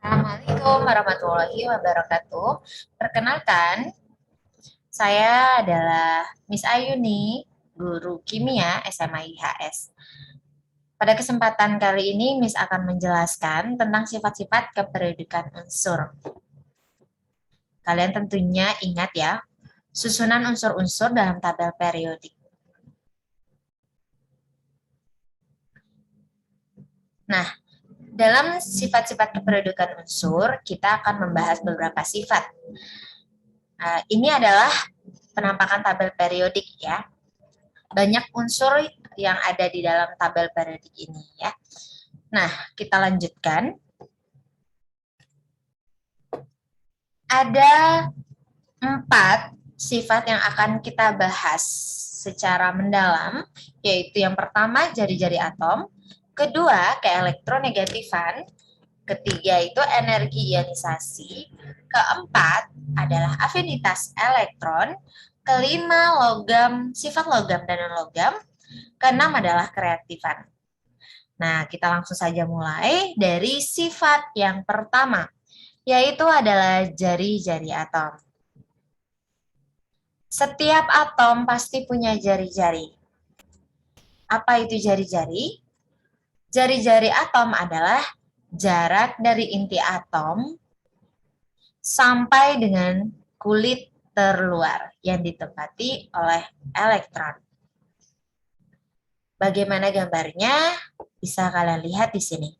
Assalamualaikum warahmatullahi wabarakatuh. Perkenalkan, saya adalah Miss Ayuni, guru kimia SMA IHS. Pada kesempatan kali ini, Miss akan menjelaskan tentang sifat-sifat kependudukan unsur. Kalian tentunya ingat ya, susunan unsur-unsur dalam tabel periodik. Nah, dalam sifat-sifat kependudukan unsur, kita akan membahas beberapa sifat. Ini adalah penampakan tabel periodik ya. Banyak unsur yang ada di dalam tabel periodik ini ya. Nah, kita lanjutkan. Ada 4 sifat yang akan kita bahas secara mendalam, yaitu yang pertama jari-jari atom, kedua keelektronegatifan, ketiga itu energi ionisasi, keempat adalah afinitas elektron, kelima logam, sifat logam dan non-logam, keenam adalah kereaktifan. Nah, kita langsung saja mulai dari sifat yang pertama, yaitu adalah jari-jari atom. Setiap atom pasti punya jari-jari. Apa itu jari-jari? Jari-jari atom adalah jarak dari inti atom sampai dengan kulit terluar yang ditempati oleh elektron. Bagaimana gambarnya? Bisa kalian lihat di sini.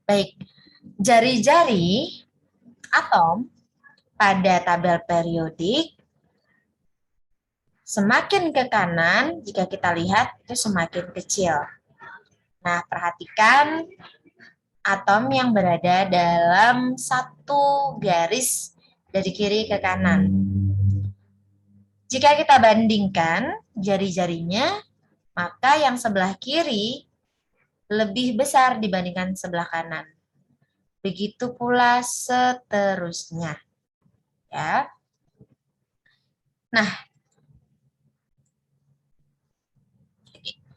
Baik, jari-jari atom pada tabel periodik semakin ke kanan, jika kita lihat itu semakin kecil. Nah, perhatikan atom yang berada dalam satu garis dari kiri ke kanan. Jika kita bandingkan jari-jarinya, maka yang sebelah kiri lebih besar dibandingkan sebelah kanan. Begitu pula seterusnya. Ya. Nah,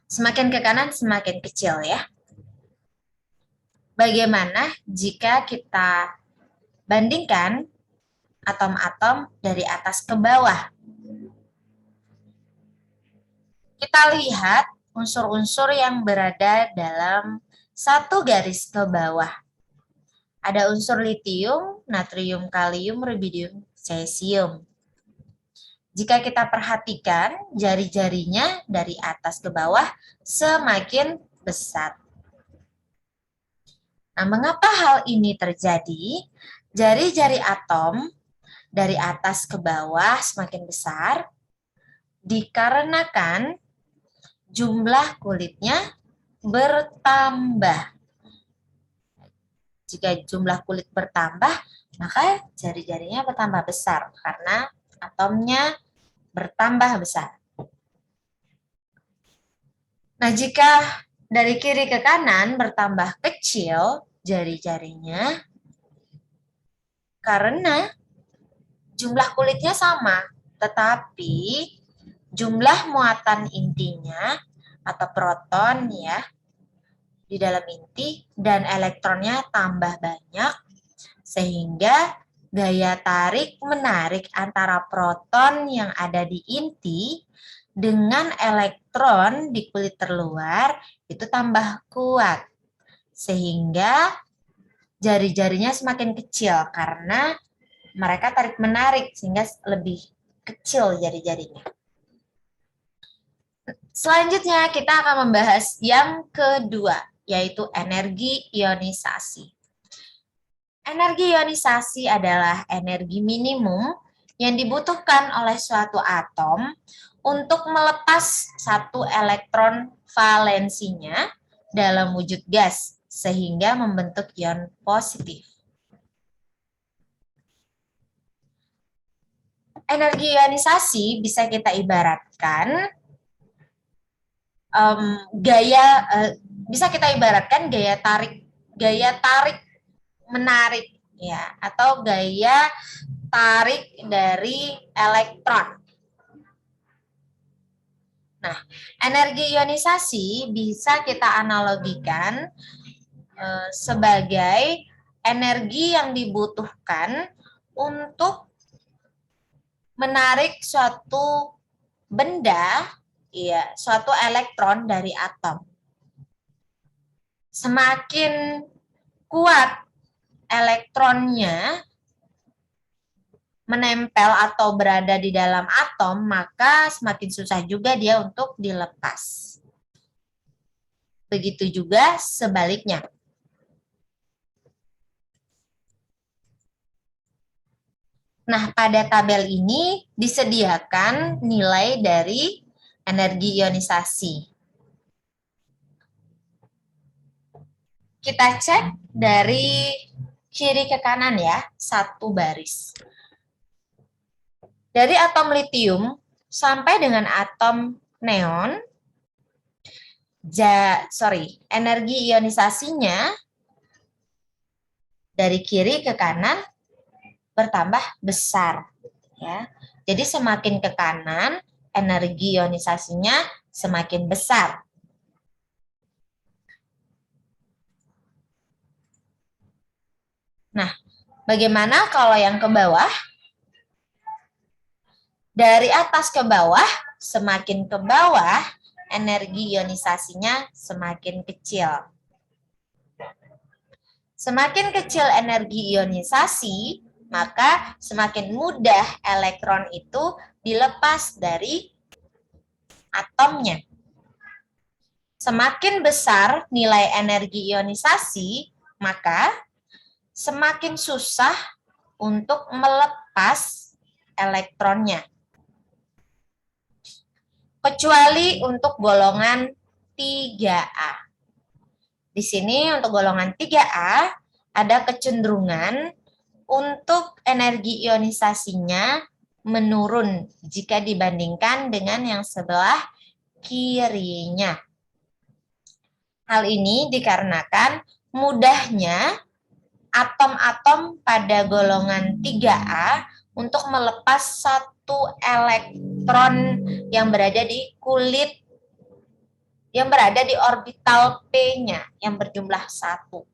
semakin ke kanan semakin kecil ya. Bagaimana jika kita bandingkan atom-atom dari atas ke bawah? Kita lihat unsur-unsur yang berada dalam satu garis ke bawah. Ada unsur litium, natrium, kalium, rubidium, cesium. Jika kita perhatikan, jari-jarinya dari atas ke bawah semakin besar. Nah, mengapa hal ini terjadi? Jari-jari atom dari atas ke bawah semakin besar dikarenakan jumlah kulitnya bertambah. Jika jumlah kulit bertambah, maka jari-jarinya bertambah besar karena atomnya bertambah besar. Nah, jika dari kiri ke kanan bertambah kecil jari-jarinya karena jumlah kulitnya sama, tetapi jumlah muatan intinya atau proton ya di dalam inti dan elektronnya tambah banyak sehingga gaya tarik menarik antara proton yang ada di inti dengan elektron di kulit terluar itu tambah kuat sehingga jari-jarinya semakin kecil karena mereka tarik menarik sehingga lebih kecil jari-jarinya. Selanjutnya kita akan membahas yang kedua, yaitu energi ionisasi. Energi ionisasi adalah energi minimum yang dibutuhkan oleh suatu atom untuk melepas satu elektron valensinya dalam wujud gas, sehingga membentuk ion positif. Energi ionisasi bisa kita ibaratkan bisa kita ibaratkan gaya tarik menarik ya atau gaya tarik dari elektron. Nah, energi ionisasi bisa kita analogikan sebagai energi yang dibutuhkan untuk menarik suatu benda, ya, suatu elektron dari atom. Semakin kuat elektronnya menempel atau berada di dalam atom, maka semakin susah juga dia untuk dilepas. Begitu juga sebaliknya. Nah, pada tabel ini disediakan nilai dari energi ionisasi. Kita cek dari kiri ke kanan ya, satu baris. Dari atom litium sampai dengan atom neon, energi ionisasinya dari kiri ke kanan bertambah besar. Ya. Jadi semakin ke kanan, energi ionisasinya semakin besar. Nah, bagaimana kalau yang ke bawah? Dari atas ke bawah, semakin ke bawah, energi ionisasinya semakin kecil. Semakin kecil energi ionisasi, maka semakin mudah elektron itu dilepas dari atomnya. Semakin besar nilai energi ionisasi, maka semakin susah untuk melepas elektronnya. Kecuali untuk golongan 3A. Di sini untuk golongan 3A ada kecenderungan untuk energi ionisasinya menurun jika dibandingkan dengan yang sebelah kirinya. Hal ini dikarenakan mudahnya atom-atom pada golongan 3A untuk melepas satu elektron yang berada di kulit, yang berada di orbital P-nya yang berjumlah 1.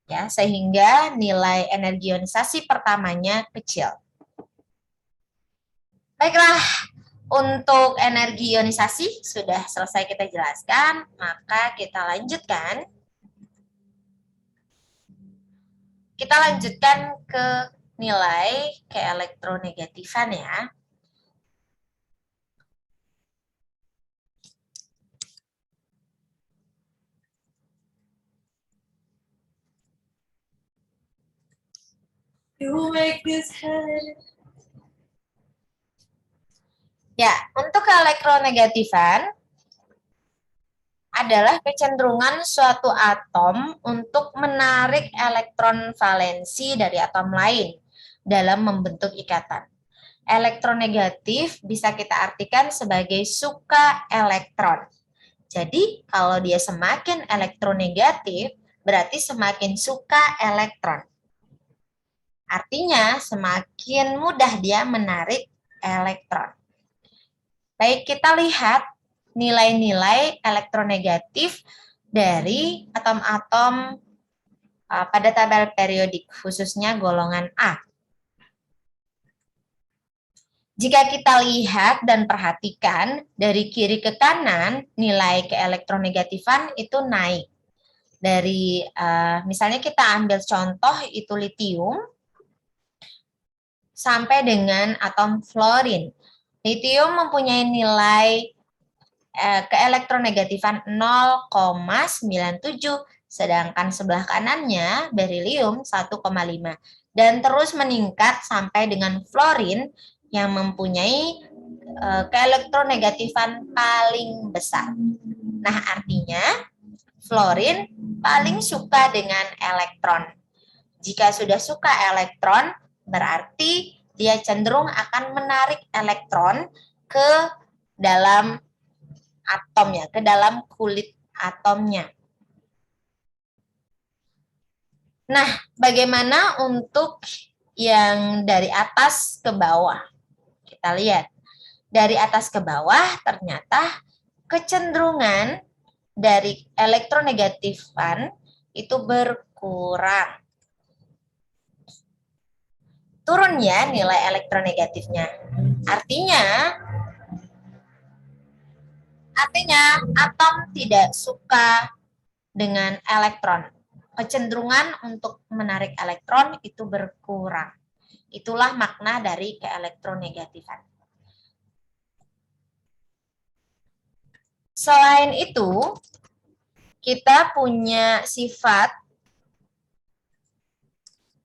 Ya, sehingga nilai energi ionisasi pertamanya kecil. Baiklah, untuk energi ionisasi sudah selesai kita jelaskan, maka kita lanjutkan. Kita lanjutkan ke nilai keelektronegatifan ya. Ya, untuk keelektronegatifan adalah kecenderungan suatu atom untuk menarik elektron valensi dari atom lain dalam membentuk ikatan. Elektronegatif bisa kita artikan sebagai suka elektron. Jadi, kalau dia semakin elektronegatif, berarti semakin suka elektron. Artinya, semakin mudah dia menarik elektron. Baik, kita lihat nilai-nilai elektronegatif dari atom-atom pada tabel periodik, khususnya golongan A. Jika kita lihat dan perhatikan dari kiri ke kanan, nilai keelektronegatifan itu naik. Dari misalnya kita ambil contoh itu litium sampai dengan atom fluorin. Litium mempunyai nilai keelektronegatifan 0,97, sedangkan sebelah kanannya berilium 1,5 dan terus meningkat sampai dengan fluorin yang mempunyai keelektronegatifan paling besar. Nah, artinya fluorin paling suka dengan elektron. Jika sudah suka elektron, berarti dia cenderung akan menarik elektron ke dalam atomnya, ke dalam kulit atomnya. Nah, bagaimana untuk yang dari atas ke bawah? Kita lihat. dari atas ke bawah ternyata kecenderungan dari elektronegatifan itu berkurang. Turun ya nilai elektronegatifnya. Artinya atom tidak suka dengan elektron. Kecenderungan untuk menarik elektron itu berkurang. Itulah makna dari keelektronegatifan. Selain itu, kita punya sifat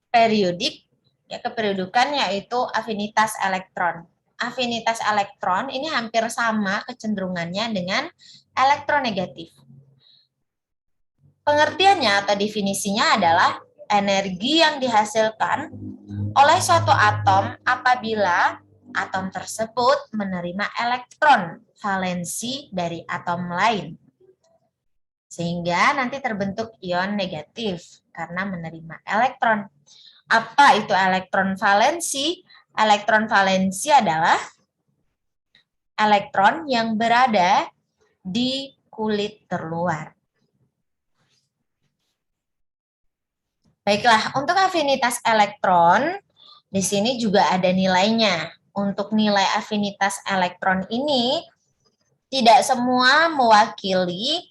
periodik, ya keperiodukan yaitu afinitas elektron. Afinitas elektron ini hampir sama kecenderungannya dengan elektronegatif. Pengertiannya atau definisinya adalah energi yang dihasilkan oleh suatu atom apabila atom tersebut menerima elektron valensi dari atom lain. Sehingga nanti terbentuk ion negatif karena menerima elektron. Apa itu elektron valensi? Elektron valensi adalah elektron yang berada di kulit terluar. Baiklah, untuk afinitas elektron, di sini juga ada nilainya. Untuk nilai afinitas elektron ini, tidak semua mewakili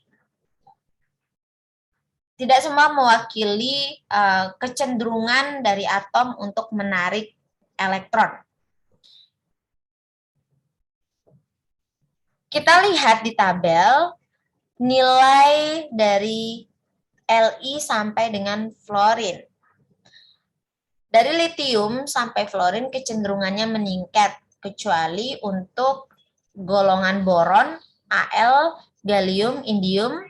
kecenderungan dari atom untuk menarik elektron. Kita lihat di tabel nilai dari Li sampai dengan fluorin. Dari litium sampai fluorin kecenderungannya meningkat, kecuali untuk golongan boron, Al, gallium, indium,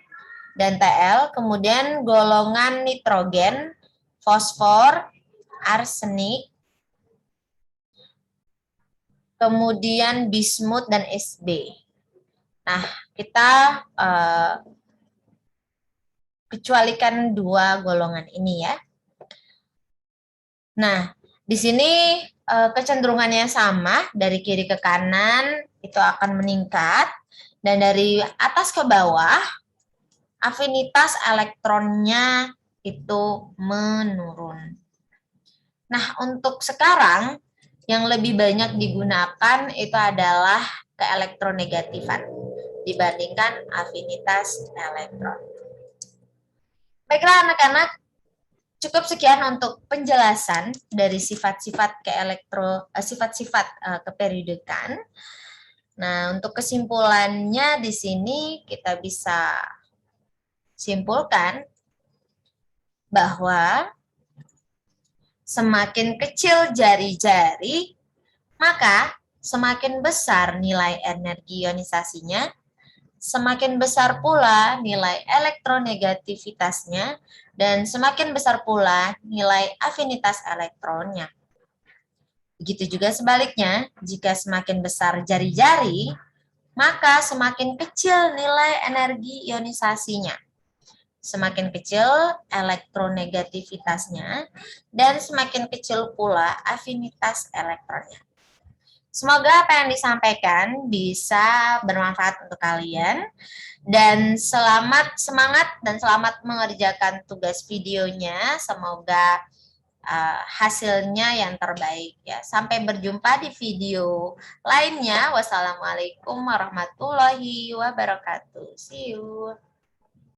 dan Tl, kemudian golongan nitrogen, fosfor, arsenik, kemudian bismut dan Sb. Nah, kita kecualikan dua golongan ini ya. Nah, di sini kecenderungannya sama, dari kiri ke kanan itu akan meningkat, dan dari atas ke bawah afinitas elektronnya itu menurun. Nah, untuk sekarang yang lebih banyak digunakan itu adalah keelektronegatifan dibandingkan afinitas elektron. Baiklah anak-anak, cukup sekian untuk penjelasan dari sifat-sifat keperiodikan. Nah, untuk kesimpulannya di sini kita bisa simpulkan bahwa semakin kecil jari-jari, maka semakin besar nilai energi ionisasinya, semakin besar pula nilai elektronegativitasnya, dan semakin besar pula nilai afinitas elektronnya. Begitu juga sebaliknya, jika semakin besar jari-jari, maka semakin kecil nilai energi ionisasinya. Semakin kecil elektronegativitasnya, dan semakin kecil pula afinitas elektronnya. Semoga apa yang disampaikan bisa bermanfaat untuk kalian, dan semangat dan selamat mengerjakan tugas videonya. Semoga hasilnya yang terbaik ya. Sampai berjumpa di video lainnya. Wassalamualaikum warahmatullahi wabarakatuh. See you.